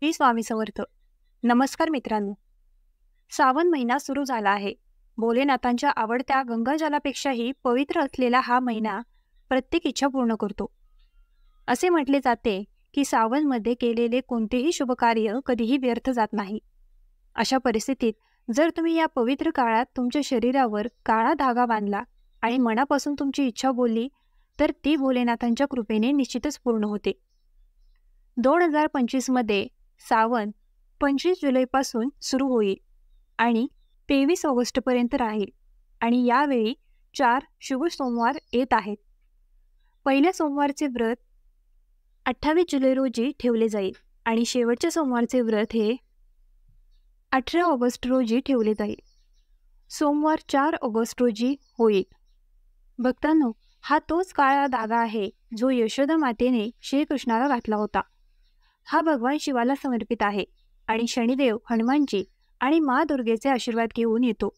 श्री स्वामी समर्थ. नमस्कार मित्रांनो. श्रावण महिना सुरू झाला आहे. भोलेनाथांच्या आवडत्या गंगाजलापेक्षाही पवित्र असलेला हा महिना प्रत्येक इच्छा पूर्ण करतो. असे म्हटले जाते की श्रावणमध्ये केलेले कोणतेही शुभकार्य कधीही व्यर्थ जात नाही. अशा परिस्थितीत जर तुम्ही या पवित्र काळात तुमच्या शरीरावर काळा धागा बांधला आणि मनापासून तुमची इच्छा बोलली तर ती भोलेनाथांच्या कृपेने निश्चितच पूर्ण होते. 2025 मध्ये श्रावण 25 जुलैपासून सुरू होईल आणि 23 ऑगस्टपर्यंत राहील आणि यावेळी 4 शुभ सोमवार येत आहेत. पहिल्या सोमवारचे व्रत 28 जुलै रोजी ठेवले जाईल आणि शेवटच्या सोमवारचे व्रत हे 18 ऑगस्ट रोजी ठेवले जाईल. सोमवार 4 ऑगस्ट रोजी होईल. भक्तांनो, हा तोच काळा धागा आहे जो यशोदा मातेने श्रीकृष्णाला घातला होता. हा भगवान शिवाला समर्पित आहे आणि शनिदेव, हनुमानजी आणि माँ दुर्गेचे आशीर्वाद घेऊन येतो.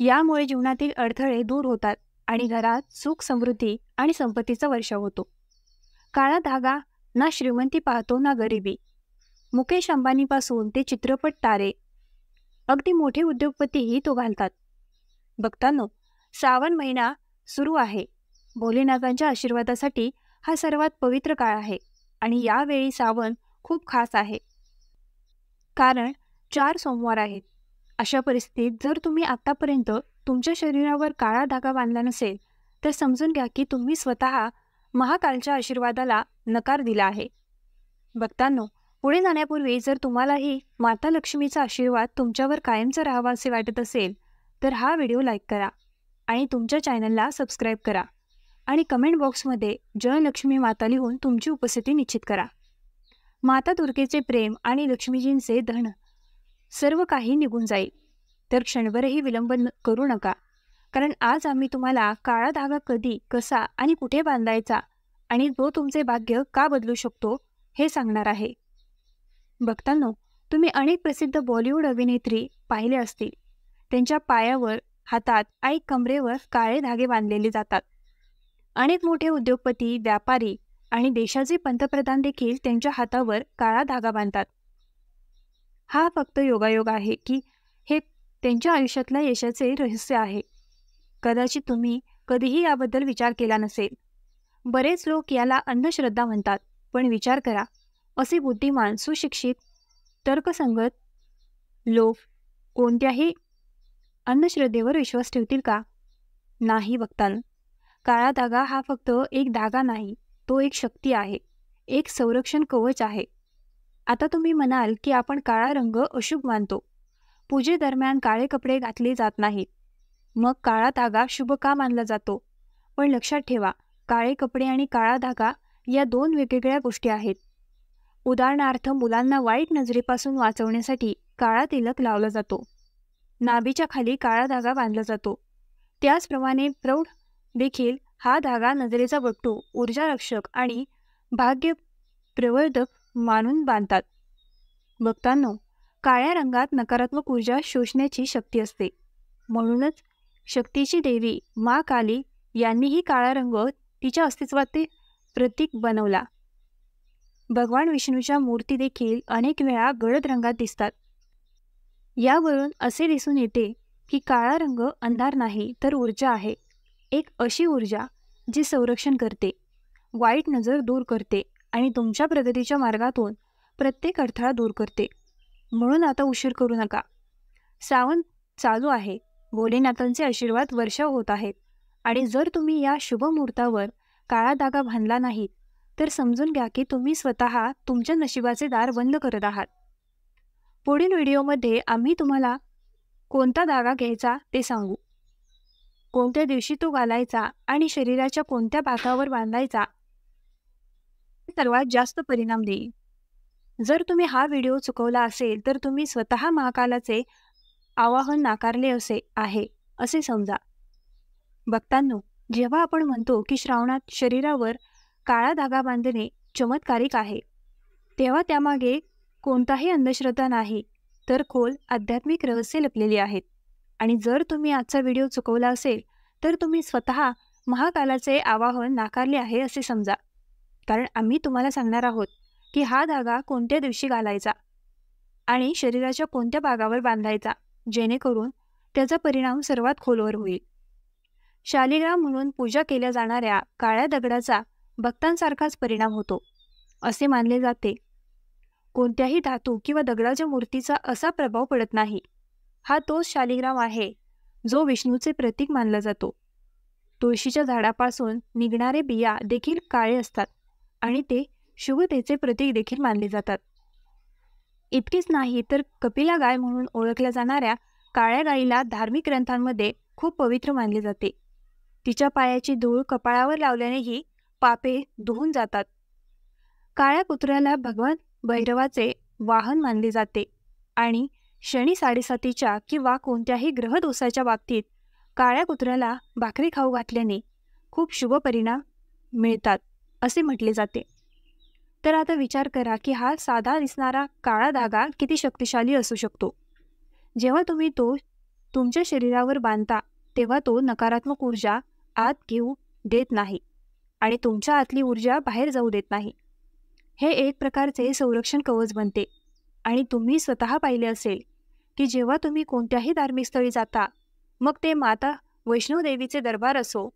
यामुळे जीवनातील अडथळे दूर होतात आणि घरात सुख, समृद्धी आणि संपत्तीचा वर्षाव होतो. काळा धागा ना श्रीमंती पाहतो ना गरिबी. मुकेश अंबानीपासून ते चित्रपट तारे, अगदी मोठे उद्योगपतीही तो घालतात. भक्तांनो, श्रावण महिना सुरू आहे. भोलेनाथांच्या आशीर्वादासाठी हा सर्वात पवित्र काळ आहे आणि यावेळी श्रावण खूप खास आहे कारण 4 सोमवार आहेत. अशा परिस्थितीत जर तुम्ही आतापर्यंत तुमच्या शरीरावर काळा धागा बांधला नसेल तर समजून घ्या की तुम्ही स्वतः महाकालच्या आशीर्वादाला नकार दिला आहे. भक्तांनो, पुढे जाण्यापूर्वी जर तुम्हालाही माता लक्ष्मीचा आशीर्वाद तुमच्यावर कायमचा राहावा असे वाटत असेल तर हा व्हिडिओ लाईक करा आणि तुमच्या चॅनलला सबस्क्राईब करा आणि कमेंट बॉक्समध्ये जय लक्ष्मी माता लिहून तुमची उपस्थिती निश्चित करा. माता दुर्गेचे प्रेम आणि लक्ष्मीजींचे धन सर्व काही निघून जाईल. तर क्षणभरही विलंब करू नका, कारण आज आम्ही तुम्हाला काळा धागा कधी, कसा आणि कुठे बांधायचा आणि तो तुमचे भाग्य का बदलू शकतो हे सांगणार आहे. भक्तांनो, तुम्ही अनेक प्रसिद्ध बॉलिवूड अभिनेत्री पाहिले असतील. त्यांच्या पायावर, हातात आणि कमरेवर काळे धागे बांधलेले जातात. अनेक मोठे उद्योगपती, व्यापारी आणि देशाचे पंतप्रधान देखील त्यांच्या हातावर काळा धागा बांधतात. हा फक्त योगायोग आहे की हे त्यांच्या आयुष्यातल्या यशाचे रहस्य आहे? कदाचित तुम्ही कधीही याबद्दल विचार केला नसेल. बरेच लोक याला अंधश्रद्धा म्हणतात, पण विचार करा, असे बुद्धिमान, सुशिक्षित, तर्कसंगत लोक कोणत्याही अंधश्रद्धेवर विश्वास ठेवतील का? नाही भक्तांनो. काळा धागा हा फक्त एक धागा नाही, तो एक शक्ती आहे, एक संरक्षण कवच आहे. आता तुम्ही म्हणाल की आपण काळा रंग अशुभ मानतो, पूजेदरम्यान काळे कपडे घातले जात नाहीत, मग काळा धागा शुभ का मानला जातो? पण लक्षात ठेवा, काळे कपडे आणि काळा धागा या 2 वेगवेगळ्या गोष्टी आहेत. उदाहरणार्थ, मुलांना वाईट नजरेपासून वाचवण्यासाठी काळा तिलक लावला जातो, नाभीच्या खाली काळा धागा बांधला जातो. त्याचप्रमाणे प्रौढ देखील हा धागा नजरेचा बट्टू, ऊर्जारक्षक आणि भाग्य प्रवर्धक मानून बांधतात. भक्तांनो, काळ्या रंगात नकारात्मक ऊर्जा शोषण्याची शक्ती असते. म्हणूनच शक्तीची देवी माँ काली यांनीही काळा रंग तिच्या अस्तित्वाचे प्रतीक बनवला. भगवान विष्णूच्या मूर्ती देखील अनेक वेळा गडद रंगात दिसतात. यावरून असे दिसून येते की काळा रंग अंधार नाही तर ऊर्जा आहे, एक अशी ऊर्जा जी संरक्षण करते, वाईट नजर दूर करते आणि तुमच्या प्रगतीच्या मार्गातून प्रत्येक अडथळा दूर करते. म्हणून आता उशीर करू नका. श्रावण चालू आहे, भोलेनाथांचे आशीर्वाद वर्षाव होत आहेत आणि जर तुम्ही या शुभ मुहूर्तावर काळा धागा बांधला नाहीत तर समजून घ्या की तुम्ही स्वतः तुमच्या नशिबाचे दार बंद करत आहात. पुढील व्हिडिओमध्ये आम्ही तुम्हाला कोणता धागा घ्यायचा ते सांगू, कोणत्या दिवशी तो घालायचा आणि शरीराच्या कोणत्या भागावर बांधायचा सर्वात जास्त परिणाम देईल. जर तुम्ही हा व्हिडिओ चुकवला असेल तर तुम्ही स्वतः महाकालाचे आवाहन नाकारले आहे असे समजा. भक्तांनो, जेव्हा आपण म्हणतो की श्रावणात शरीरावर काळा धागा बांधणे चमत्कारिक आहे, तेव्हा त्यामागे कोणताही अंधश्रद्धा नाही तर खोल आध्यात्मिक रहस्य लपलेली आहेत. आणि जर तुम्ही आजचा व्हिडिओ चुकवला असेल तर तुम्ही स्वतः महाकालाचे आवाहन नाकारले आहे असे समजा. कारण आम्ही तुम्हाला सांगणार आहोत की हा धागा कोणत्या दिवशी घालायचा आणि शरीराच्या कोणत्या भागावर बांधायचा, जेणेकरून त्याचा परिणाम सर्वात खोलवर होईल. शालिग्राम म्हणून पूजा केल्या जाणाऱ्या काळ्या दगडाचा भक्तांसारखाच परिणाम होतो असे मानले जाते. कोणत्याही धातू किंवा दगडाच्या मूर्तीचा असा प्रभाव पडत नाही. हा तोच शालिग्राम आहे जो विष्णूचे प्रतीक मानला जातो. तुळशीच्या झाडापासून निघणारे बिया देखील काळे असतात आणि ते शुभतेचे प्रतीक देखील मानले जातात. इतकेच नाही तर कपिला गाय म्हणून ओळखल्या जाणाऱ्या काळ्या गायीला धार्मिक ग्रंथांमध्ये खूप पवित्र मानले जाते. तिच्या पायाची धूळ कपाळावर लावल्यानेही पापे धुवून जातात. काळ्या कुत्र्याला भगवान भैरवाचे वाहन मानले जाते आणि शनी 7.5च्या किंवा कोणत्याही ग्रहदोषाच्या बाबतीत काळ्या कुत्र्याला भाकरी खाऊ घातल्याने खूप शुभ परिणाम मिळतात असे म्हटले जाते. तर आता विचार करा की हा साधा दिसणारा काळा धागा किती शक्तिशाली असू शकतो. जेव्हा तुम्ही तो तुमच्या शरीरावर बांधता तेव्हा तो नकारात्मक ऊर्जा आत घेऊ देत नाही आणि तुमच्या आतली ऊर्जा बाहेर जाऊ देत नाही. हे एक प्रकारचे संरक्षण कवच बनते. आणि तुम्ही स्वतः पाहिले असेल की जेव्हा तुम्ही कोणत्याही धार्मिक स्थळी जाता, मग ते माता वैष्णोदेवीचे दरबार असो,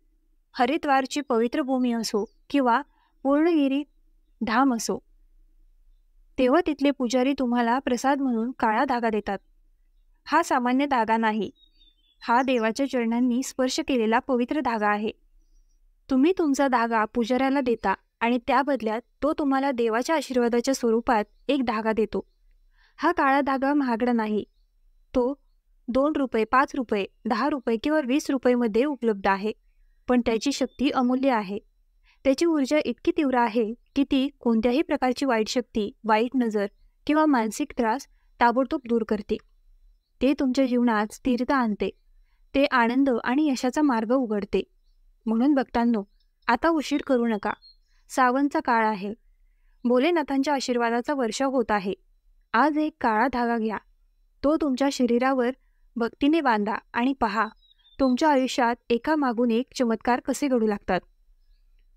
हरिद्वारची पवित्र भूमी असो किंवा पूर्णगिरी धाम असो, तेव्हा तिथले पुजारी तुम्हाला प्रसाद म्हणून काळा धागा देतात. हा सामान्य धागा नाही, हा देवाच्या चरणांनी स्पर्श केलेला पवित्र धागा आहे. तुम्ही तुमचा धागा पुजाऱ्याला देता आणि त्या बदल्यात तो तुम्हाला देवाच्या आशीर्वादाच्या स्वरूपात एक धागा देतो. हा काळा धागा महागडा नाही. तो 2 रुपये, 5 रुपये, 10 रुपये किंवा 20 रुपयेमध्ये उपलब्ध आहे. पण त्याची शक्ती अमूल्य आहे. त्याची ऊर्जा इतकी तीव्र आहे की ती कोणत्याही प्रकारची वाईट शक्ती, वाईट नजर किंवा मानसिक त्रास ताबडतोब दूर करते. ते तुमच्या जीवनात स्थिरता आणते. ते आनंद आणि यशाचा मार्ग उघडते. म्हणून भक्तांनो, आता उशीर करू नका. सावनचा काळ आहे. भोलेनाथांच्या आशीर्वादाचा वर्षा होत आहे. आज एक काळा धागा घ्या. तो तुमच्या शरीरावर भक्तीने बांधा आणि पहा तुमच्या आयुष्यात एकामागून एक चमत्कार कसे घडू लागतात.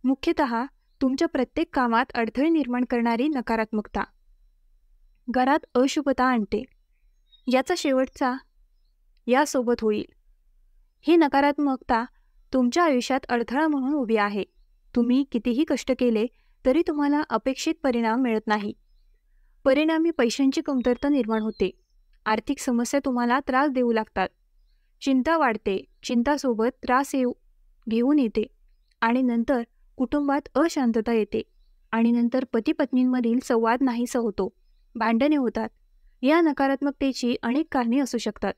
मुख्यतः तुमच्या प्रत्येक कामात अडथळे निर्माण करणारी नकारात्मकता घरात अशुभता आणते. याचा शेवटचा यासोबत होईल. ही नकारात्मकता तुमच्या आयुष्यात अडथळा म्हणून उभी आहे. तुम्ही कितीही कष्ट केले तरी तुम्हाला अपेक्षित परिणाम मिळत नाही. परिणामी पैशांची कमतरता निर्माण होते. आर्थिक समस्या तुम्हाला त्रास देऊ लागतात. चिंता वाढते. चिंतासोबत त्रास घेऊन येते आणि नंतर कुटुंबात अशांतता येते आणि नंतर पती पत्नींमधील संवाद नाहीसा होतो. भांडणे होतात. या नकारात्मकतेची अनेक कारणे असू शकतात.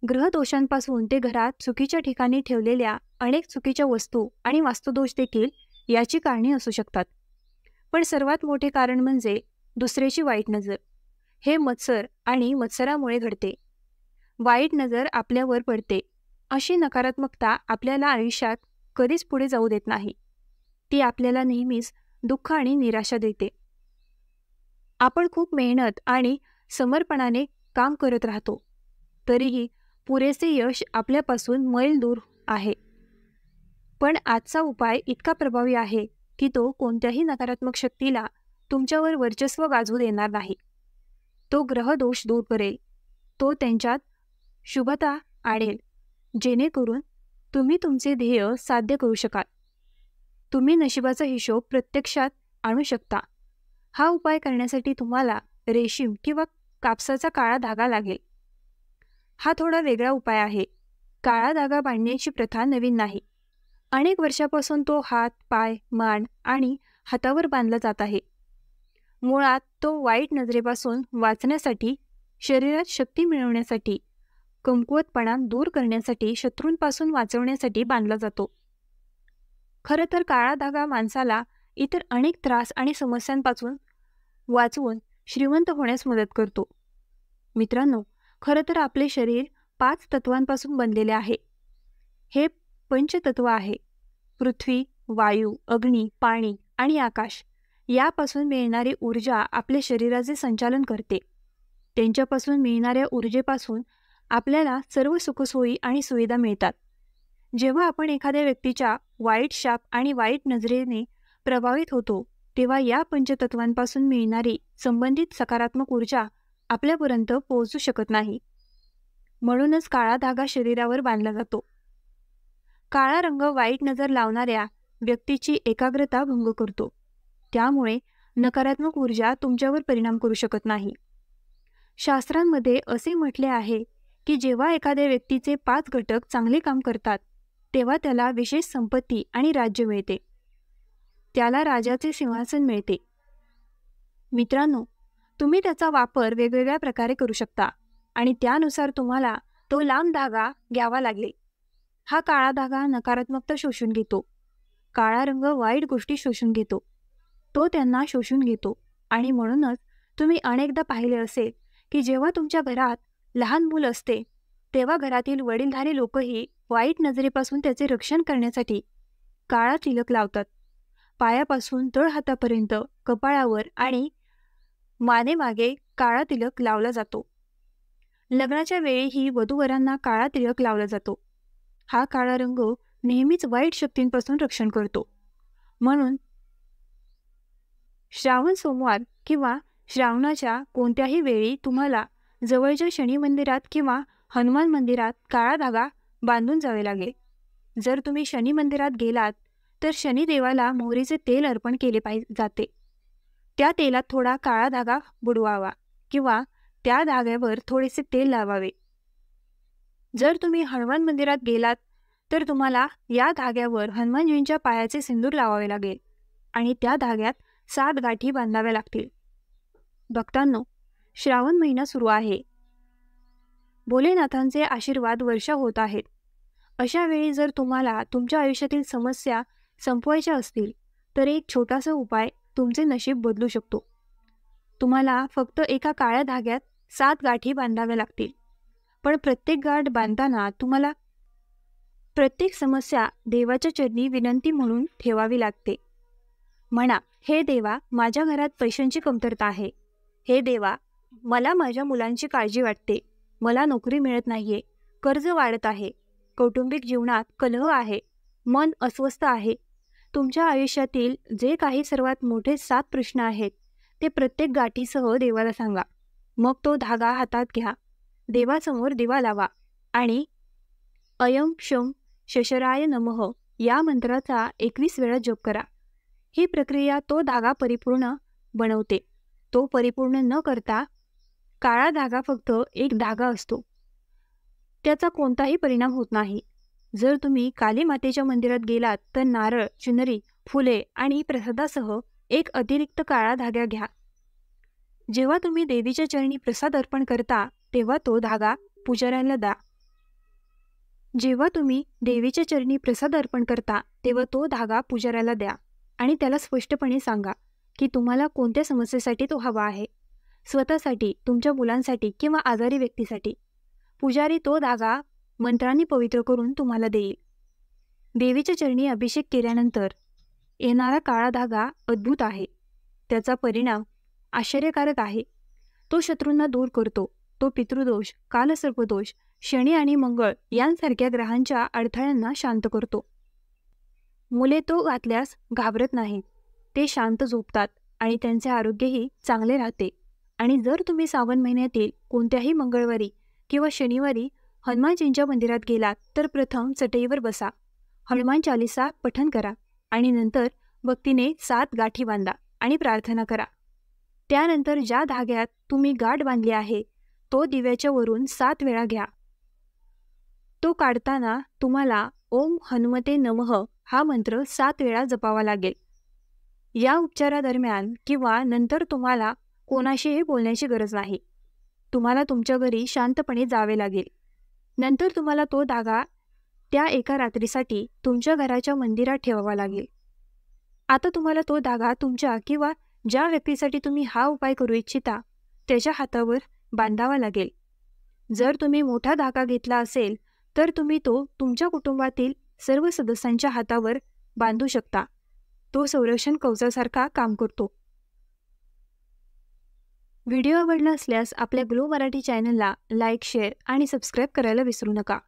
ग्रहदोषांपासून ते घरात चुकीच्या ठिकाणी ठेवलेल्या अनेक चुकीच्या वस्तू आणि वास्तुदोष देखील याची कारणे असू शकतात. पण सर्वात मोठे कारण म्हणजे दुसऱ्याची वाईट नजर. हे मत्सर आणि मत्सरामुळे घडते. वाईट नजर आपल्यावर पडते. अशी नकारात्मकता आपल्याला आयुष्यात कधीच पुढे जाऊ देत नाही. ती आपल्याला नेहमीच दुःख आणि निराशा देते. आपण खूप मेहनत आणि समर्पणाने काम करत राहतो, तरीही पुरेसे यश आपल्यापासून मैल दूर आहे. पण आजचा उपाय इतका प्रभावी आहे की तो कोणत्याही नकारात्मक शक्तीला तुमच्यावर वर्चस्व गाजवू देणार नाही. तो ग्रहदोष दूर करेल. तो त्यांच्यात शुभता आणेल, जेणेकरून तुम्ही तुमचे ध्येय साध्य करू शकाल. तुम्ही नशिबाचा हिशोब प्रत्यक्षात आणू शकता. हा उपाय करण्यासाठी तुम्हाला रेशीम किंवा कापसाचा काळा धागा लागेल. हा थोडा वेगळा उपाय आहे. काळा धागा बांधण्याची प्रथा नवीन नाही. अनेक वर्षापासून तो हात, पाय, मान आणि हातावर बांधला जात आहे. मुळात तो वाईट नजरेपासून वाचण्यासाठी, शरीरात शक्ती मिळवण्यासाठी, कमकुवतपणा दूर करण्यासाठी, शत्रूंपासून वाचवण्यासाठी बांधला जातो. खरं तर काळा धागा माणसाला इतर अनेक त्रास आणि समस्यांपासून वाचवून श्रीमंत होण्यास मदत करतो. मित्रांनो, खरं तर आपले शरीर 5 तत्वांपासून बनलेले आहे. हे पंचतत्व आहे. पृथ्वी, वायू, अग्नी, पाणी आणि आकाश. यापासून मिळणारी ऊर्जा आपल्या शरीराचे संचालन करते. त्यांच्यापासून मिळणाऱ्या ऊर्जेपासून आपल्याला सर्व सुखसोयी आणि सुविधा मिळतात. जेव्हा आपण एखाद्या व्यक्तीच्या वाईट शाप आणि वाईट नजरेने प्रभावित होतो, तेव्हा या पंचतत्वांपासून मिळणारी संबंधित सकारात्मक ऊर्जा आपल्यापर्यंत पोहोचू शकत नाही. म्हणूनच काळा धागा शरीरावर बांधला जातो. काळा रंग वाईट नजर लावणाऱ्या व्यक्तीची एकाग्रता भंग करतो. त्यामुळे नकारात्मक ऊर्जा तुमच्यावर परिणाम करू शकत नाही. शास्त्रांमध्ये असे म्हटले आहे की जेव्हा एखाद्या व्यक्तीचे 5 घटक चांगले काम करतात तेव्हा त्याला विशेष संपत्ती आणि राज्य मिळते. त्याला राजाचे सिंहासन मिळते. मित्रांनो, तुम्ही त्याचा वापर वेगवेगळ्या प्रकारे करू शकता आणि त्यानुसार तुम्हाला तो लांब धागा घ्यावा लागेल. हा काळा धागा नकारात्मकता शोषून घेतो. काळा रंग वाईट गोष्टी शोषून घेतो. तो त्यांना शोषून घेतो आणि म्हणूनच तुम्ही अनेकदा पाहिले असेल की जेव्हा तुमच्या घरात लहान मूल असते तेव्हा घरातील वडीलधारी लोकही वाईट नजरेपासून त्याचे रक्षण करण्यासाठी काळा तिलक लावतात. पायापासून तळ हातापर्यंत कपाळावर आणि मानेमागे काळा तिलक लावला जातो. लग्नाच्या वेळीही वधूवरांना काळा तिलक लावला जातो. हा काळा रंग नेहमीच वाईट शक्तींपासून रक्षण करतो. म्हणून श्रावण सोमवार किंवा श्रावणाच्या कोणत्याही वेळी तुम्हाला जवळच्या शनी मंदिरात किंवा हनुमान मंदिरात काळा धागा बांधून जावे लागेल. जर तुम्ही शनी मंदिरात गेलात तर शनिदेवाला मोहरीचे तेल अर्पण केले जाते. त्या तेलात थोडा काळा धागा बुडवावा किंवा त्या धाग्यावर थोडेसे तेल लावावे. जर तुम्ही हनुमान मंदिरात गेलात तर तुम्हाला या धाग्यावर हनुमानजींच्या पायाचे सिंदूर लावावे लागेल आणि त्या धाग्यात 7 गाठी बांधाव्या लागतील. भक्तांनो, श्रावण महिना सुरू आहे. भोलेनाथांचे आशीर्वाद वर्षा होत आहेत. अशा वेळी जर तुम्हाला तुमच्या आयुष्यातील समस्या संपवायच्या असतील तर एक छोटासा उपाय तुमचे नशीब बदलू शकतो. तुम्हाला फक्त एका काळ्या धाग्यात 7 गाठी बांधाव्या लागतील. पण प्रत्येक गाठ बांधताना तुम्हाला प्रत्येक समस्या देवाच्या चरणी विनंती म्हणून ठेवावी लागते. म्हणा, हे देवा, माझ्या घरात पैशांची कमतरता आहे. हे देवा, मला माझ्या मुलांची काळजी वाटते. मला नोकरी मिळत नाहीये. कर्ज वाढत आहे. कौटुंबिक जीवनात कलह आहे. मन अस्वस्थ आहे. तुमच्या आयुष्यातील जे काही सर्वात मोठे 7 प्रश्न आहेत ते प्रत्येक गाठीसह देवाला सांगा. मग तो धागा हातात घ्या. देवासमोर दिवा लावा आणि अयं शं शशराय नमः या मंत्राचा 21 वेळा जप करा. ही प्रक्रिया तो धागा परिपूर्ण बनवते. तो परिपूर्ण न करता काळा धागा फक्त एक धागा असतो. त्याचा कोणताही परिणाम होत नाही. जर तुम्ही काली मातेच्या मंदिरात गेलात तर नारळ, चुनरी, फुले आणि प्रसादासह एक अतिरिक्त काळा धागा घ्या. जेव्हा तुम्ही देवीच्या चरणी प्रसाद अर्पण करता तेव्हा तो धागा पुजाऱ्याला द्या. जेव्हा तुम्ही देवीच्या चरणी प्रसाद अर्पण करता तेव्हा तो धागा पुजाऱ्याला द्या आणि त्याला स्पष्टपणे सांगा की तुम्हाला कोणत्या समस्येसाठी तो हवा आहे. स्वतःसाठी, तुमच्या मुलांसाठी किंवा आजारी व्यक्तीसाठी. पुजारी तो धागा मंत्रांनी पवित्र करून तुम्हाला देईल. देवीच्या चरणी अभिषेक केल्यानंतर येणारा काळा धागा अद्भुत आहे. त्याचा परिणाम आश्चर्यकारक आहे. तो शत्रूंना दूर करतो. तो पितृदोष, कालसर्पदोष, शनी आणि मंगळ यांसारख्या ग्रहांच्या अडथळ्यांना शांत करतो. मुले तो घातल्यास घाबरत नाहीत. ते शांत झोपतात आणि त्यांचे आरोग्यही चांगले राहते. आणि जर तुम्ही श्रावण महिन्यातील कोणत्याही मंगळवारी किंवा शनिवारी हनुमानजींच्या मंदिरात गेलात तर प्रथम चटईवर बसा, हनुमान चालीसा पठण करा आणि नंतर भक्तीने 7 गाठी बांधा आणि प्रार्थना करा. त्यानंतर ज्या धाग्यात तुम्ही गाठ बांधली आहे तो दिव्याच्या वरून 7 वेळा घ्या. तो काढताना तुम्हाला ओम हनुमते नमः हा मंत्र 7 वेळा जपावा लागेल. या उपचारादरम्यान किंवा नंतर तुम्हाला कोणाशीही बोलण्याची गरज नाही. तुम्हाला तुमच्या घरी शांतपणे जावे लागेल. नंतर तुम्हाला तो धागा त्या एका रात्रीसाठी तुमच्या घराच्या मंदिरात ठेवावा लागेल. आता तुम्हाला तो धागा तुमच्या किंवा ज्या व्यक्तीसाठी तुम्ही हा उपाय करू इच्छिता त्याच्या हातावर बांधावा लागेल. जर तुम्ही मोठा धागा घेतला असेल तर तुम्ही तो तुमच्या कुटुंबातील सर्व सदस्यांच्या हातावर बांधू शकता. तो संरक्षण कवचासारखा काम करतो. व्हिडिओ आवडला असल्यास आपल्या ग्लो मराठी चॅनलला लाईक, शेअर आणि सबस्क्राईब करायला विसरू नका.